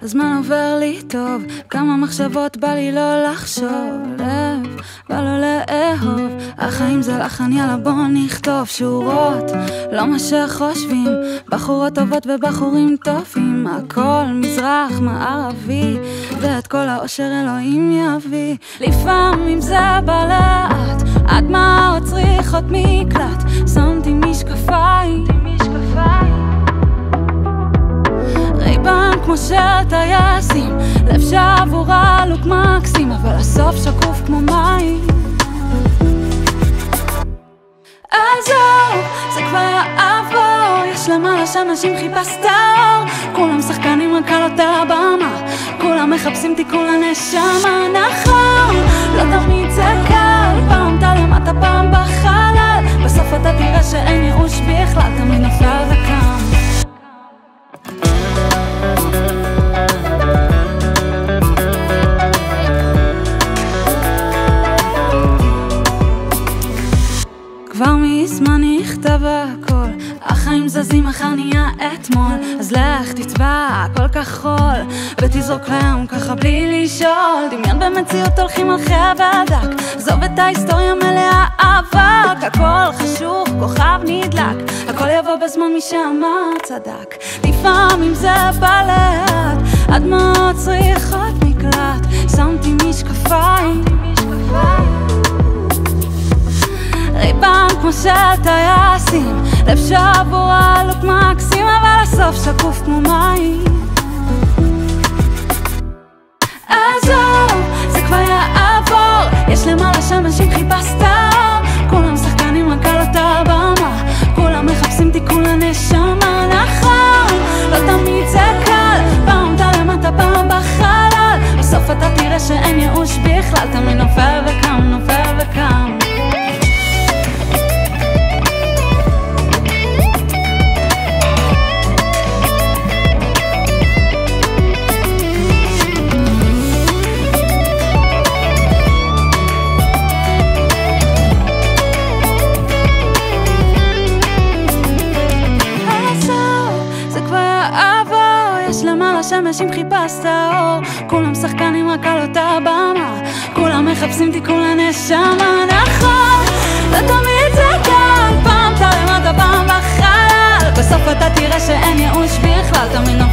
הזמן עובר לי טוב, כמה מחשבות בא לי לא לחשוב, לב בא לו לאהוב, החיים זה לחן, יאללה בוא נכתוב שורות, לא מה שחושבים, בחורות טובות ובחורים טובים, הכל מזרח מערבי, ואת כל האושר אלוהים יביא. לפעמים זה בא לאט, הדמעות צריכות מקלט, שמתי משקפיים רייבן כמו של טייסים, לב שבור הלוק מקסים, אבל הסוף שקוף כמו מים. עזוב, זה כבר יעבור, יש למעלה שאנשים חיפשת אור, כולם שחקנים רק על אותה במה, כולם מחפשים תיקון לנשמה. נכון, לא תמיד זה קל, פעם אתה למטה פעם בחלל, בסוף אתה תראה שאין ייאוש בכלל, תמיד נופל וקם. כבר מזמן נכתב הכל, החיים זזים מחר נהיה אתמול, אז לך תצבע הכל כחול ותזרוק להם ככה בלי לשאול, דמיין במציאות הולכים על חבל דק, עזוב את ההיסטוריה מלאה אבק, הכל חשוך כוכב נדלק, הכל יבוא בזמן מי שאמר צדק. לפעמים זה בא לאט, הדמעות צריכות מקלט, שמתי משקפיים רייבן כמו של טייסים, לב שבור הלוק מקסים, אבל הסוף שקוף כמו מים. עזוב, זה כבר יעבור, יש למעלה שאנשים חיפשת אור, כולם שחקנים רק על אותה במה, כולם מחפשים תיקון לנשמה. נכון, לא תמיד זה קל, פעם אתה למטה פעם בחלל, בסוף אתה תראה שאין ייאוש בכלל, תמיד נופל וקם, נופל וקם. למעלה שמשים חיפשת אור, כולם שחקנים רק על אותה במה, כולם מחפשים תיקון לנשמה. נכון, לא תמיד זה קל, פעם אתה למטה פעם בחלל, בסוף אתה תראה שאין ייאוש בכלל, תמיד נופל